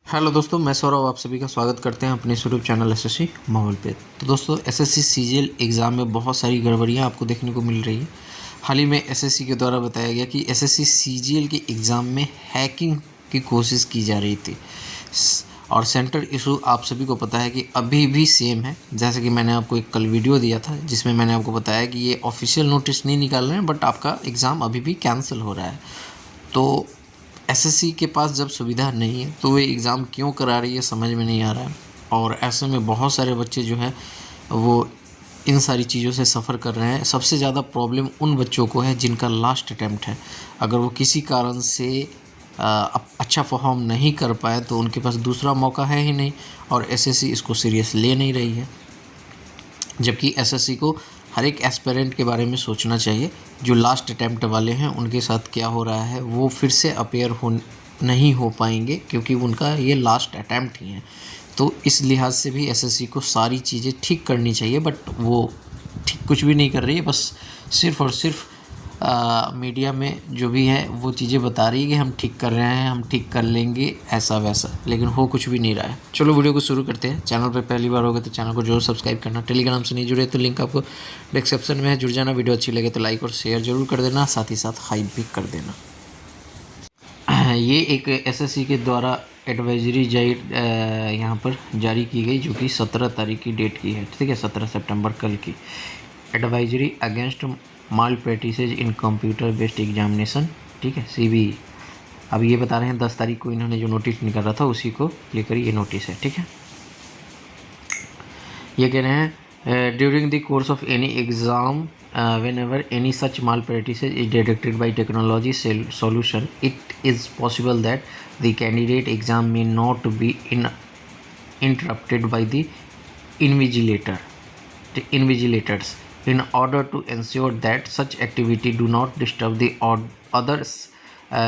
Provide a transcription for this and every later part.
Hello दोस्तों, मैं सौरभ आप सभी का स्वागत करते हैं अपने यूट्यूब चैनल एसएससी माहौल पे। तो दोस्तों, एसएससी सीजीएल एग्ज़ाम में बहुत सारी गड़बड़ियां आपको देखने को मिल रही है। हाल ही में एसएससी के द्वारा बताया गया कि एसएससी सीजीएल के एग्ज़ाम में हैकिंग की कोशिश की जा रही थी और सेंटर इशू आप सभी को पता है कि अभी भी सेम है। जैसे कि मैंने आपको एक कल वीडियो दिया था जिसमें मैंने आपको बताया कि ये ऑफिशियल नोटिस नहीं निकाल रहे हैं, बट आपका एग्ज़ाम अभी भी कैंसिल हो रहा है। तो एसएससी के पास जब सुविधा नहीं है तो वे एग्ज़ाम क्यों करा रही है समझ में नहीं आ रहा है। और ऐसे में बहुत सारे बच्चे जो हैं वो इन सारी चीज़ों से सफ़र कर रहे हैं। सबसे ज़्यादा प्रॉब्लम उन बच्चों को है जिनका लास्ट अटैम्प्ट है। अगर वो किसी कारण से अच्छा परफॉर्म नहीं कर पाए तो उनके पास दूसरा मौका है ही नहीं, और एसएससी इसको सीरियस ले नहीं रही है। जबकि एसएससी को हर एक एस्पिरेंट के बारे में सोचना चाहिए। जो लास्ट अटैम्प्ट वाले हैं उनके साथ क्या हो रहा है, वो फिर से अपेयर नहीं हो पाएंगे क्योंकि उनका ये लास्ट अटैम्प्ट ही है। तो इस लिहाज से भी एसएससी को सारी चीज़ें ठीक करनी चाहिए, बट वो ठीक कुछ भी नहीं कर रही है। बस सिर्फ़ और सिर्फ मीडिया में जो भी है वो चीज़ें बता रही है कि हम ठीक कर रहे हैं, हम ठीक कर लेंगे, ऐसा वैसा, लेकिन हो कुछ भी नहीं रहा है। चलो वीडियो को शुरू करते हैं। चैनल पर पहली बार होगा तो चैनल को जरूर सब्सक्राइब करना। टेलीग्राम से नहीं जुड़े तो लिंक आपको डिस्क्रिप्शन में है, जुड़ जाना। वीडियो अच्छी लगे तो लाइक और शेयर जरूर कर देना, साथ ही साथ हाइप भी कर देना। ये एक एसएससी के द्वारा एडवाइजरी यहाँ पर जारी की गई, जो कि 17 तारीख की डेट की है, ठीक है, 17 सितंबर कल की। एडवाइजरी अगेंस्ट माल प्रैक्टिसेज इन कंप्यूटर बेस्ड एग्जामिनेशन, ठीक है, सीबीई। अब ये बता रहे हैं 10 तारीख को इन्होंने जो नोटिस निकाला था उसी को लेकर ये नोटिस है, ठीक है। ये कह रहे हैं during the course of any exam whenever any such malpractices is detected by technology solution, it is possible that the candidate exam may not be interrupted by the invigilators. In order to ensure that such activity do not disturb the others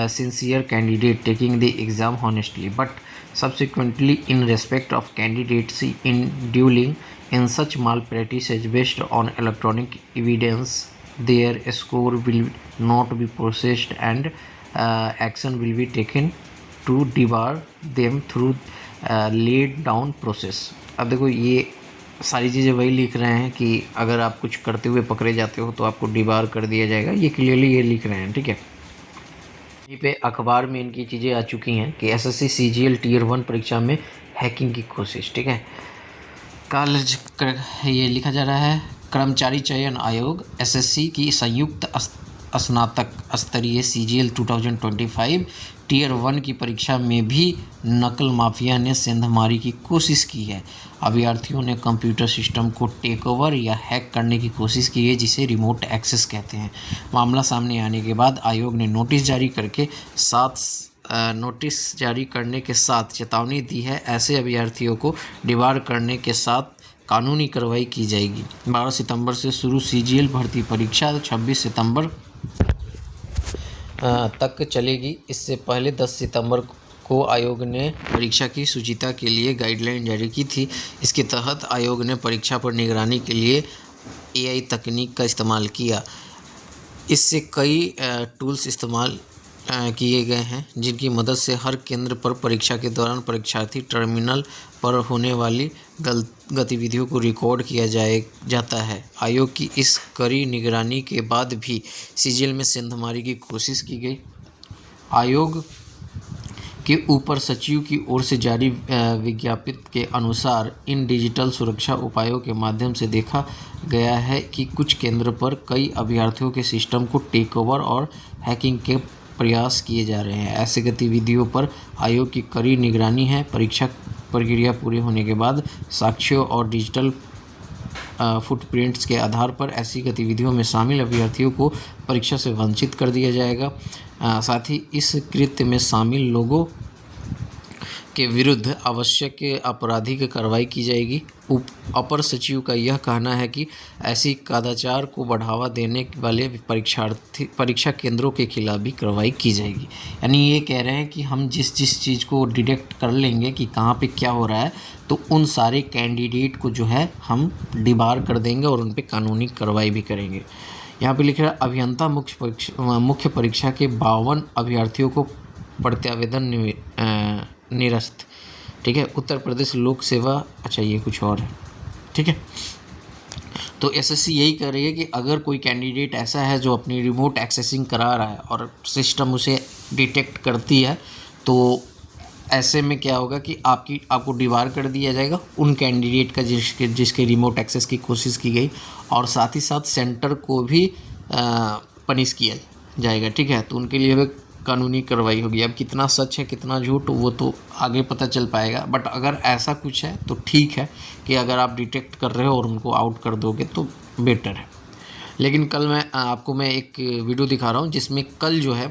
sincere candidate taking the exam honestly, but subsequently in respect of candidates in dueling in such malpractices based on electronic evidence, their score will not be processed and action will be taken to debar them through laid down process। अब देखो, ये सारी चीज़ें वही लिख रहे हैं कि अगर आप कुछ करते हुए पकड़े जाते हो तो आपको डिबार कर दिया जाएगा। ये क्लियरली ये लिख रहे हैं, ठीक है। यहीं पे अखबार में इनकी चीज़ें आ चुकी हैं कि एसएससी सीजीएल टियर 1 परीक्षा में हैकिंग की कोशिश, ठीक है। ये लिखा जा रहा है, कर्मचारी चयन आयोग एसएससी की संयुक्त स्नातक स्तरीय सीजीएल 2025 टियर 1 की परीक्षा में भी नकल माफिया ने सेंधमारी की कोशिश की है। अभ्यर्थियों ने कंप्यूटर सिस्टम को टेक ओवर या हैक करने की कोशिश की है, जिसे रिमोट एक्सेस कहते हैं। मामला सामने आने के बाद आयोग ने नोटिस जारी करने के साथ चेतावनी दी है। ऐसे अभ्यर्थियों को डिबार करने के साथ कानूनी कार्रवाई की जाएगी। 12 सितंबर से शुरू सीजीएल भर्ती परीक्षा 26 सितंबर तक चलेगी। इससे पहले 10 सितंबर को आयोग ने परीक्षा की शुचिता के लिए गाइडलाइन जारी की थी। इसके तहत आयोग ने परीक्षा पर निगरानी के लिए एआई तकनीक का इस्तेमाल किया। इससे कई टूल्स इस्तेमाल किए गए हैं, जिनकी मदद से हर केंद्र पर परीक्षा के दौरान परीक्षार्थी टर्मिनल पर होने वाली गतिविधियों को रिकॉर्ड किया जाता है। आयोग की इस कड़ी निगरानी के बाद भी सीजीएल में सेंधमारी की कोशिश की गई। आयोग के ऊपर सचिव की ओर से जारी विज्ञप्ति के अनुसार इन डिजिटल सुरक्षा उपायों के माध्यम से देखा गया है कि कुछ केंद्र पर कई अभ्यर्थियों के सिस्टम को टेक ओवर और हैकिंग के प्रयास किए जा रहे हैं। ऐसी गतिविधियों पर आयोग की कड़ी निगरानी है। परीक्षा प्रक्रिया पूरी होने के बाद साक्ष्यों और डिजिटल फुटप्रिंट्स के आधार पर ऐसी गतिविधियों में शामिल अभ्यर्थियों को परीक्षा से वंचित कर दिया जाएगा। साथ ही इस कृत्य में शामिल लोगों के विरुद्ध आवश्यक आपराधिक कार्रवाई की जाएगी। अपर सचिव का यह कहना है कि ऐसी कदाचार को बढ़ावा देने वाले परीक्षा केंद्रों के खिलाफ भी कार्रवाई की जाएगी। यानी ये कह रहे हैं कि हम जिस चीज़ को डिटेक्ट कर लेंगे कि कहाँ पे क्या हो रहा है, तो उन सारे कैंडिडेट को जो है हम डिबार कर देंगे और उन पर कानूनी कार्रवाई भी करेंगे। यहाँ पे लिखा है, अभियंता मुख्य परीक्षा के 52 अभ्यर्थियों को प्रत्यावेदन निरस्त, ठीक है। उत्तर प्रदेश लोक सेवा, अच्छा ये कुछ और है, ठीक है। तो एसएससी यही कर रही है कि अगर कोई कैंडिडेट ऐसा है जो अपनी रिमोट एक्सेसिंग करा रहा है और सिस्टम उसे डिटेक्ट करती है, तो ऐसे में क्या होगा कि आपको डिबार कर दिया जाएगा उन कैंडिडेट का जिसके रिमोट एक्सेस की कोशिश की गई, और साथ ही साथ सेंटर को भी पनिश किया जाएगा, ठीक है। तो उनके लिए भी कानूनी कार्रवाई होगी। अब कितना सच है कितना झूठ वो तो आगे पता चल पाएगा, बट अगर ऐसा कुछ है तो ठीक है कि अगर आप डिटेक्ट कर रहे हो और उनको आउट कर दोगे तो बेटर है। लेकिन कल मैं एक वीडियो दिखा रहा हूँ जिसमें कल जो है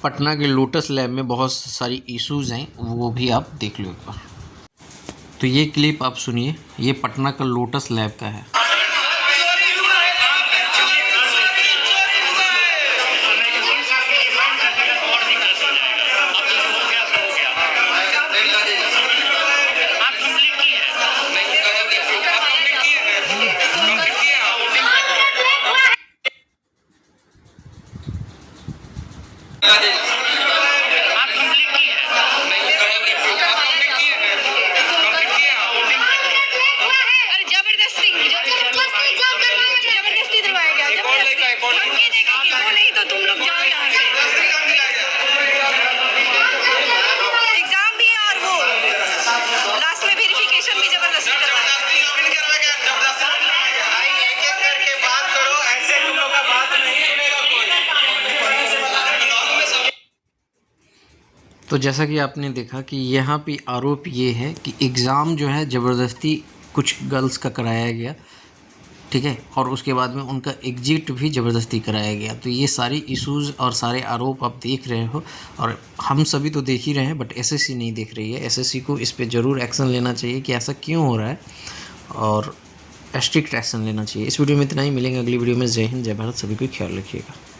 पटना के लोटस लैब में बहुत सारी इश्यूज़ हैं, वो भी आप देख लो एक बार। तो ये क्लिप आप सुनिए, ये पटना का लोटस लैब का है। तो जैसा कि आपने देखा कि यहाँ पे आरोप ये है कि एग्ज़ाम जो है ज़बरदस्ती कुछ गर्ल्स का कराया गया, ठीक है, और उसके बाद में उनका एग्जिट भी ज़बरदस्ती कराया गया। तो ये सारी इश्यूज़ और सारे आरोप आप देख रहे हो, और हम सभी तो देख ही रहे हैं, बट एसएससी नहीं देख रही है। एसएससी को इस पे ज़रूर एक्शन लेना चाहिए कि ऐसा क्यों हो रहा है, और स्ट्रिक्ट एक्शन लेना चाहिए। इस वीडियो में इतना ही, मिलेंगे अगली वीडियो में। जय हिंद, जय भारत, सभी को ख्याल रखिएगा।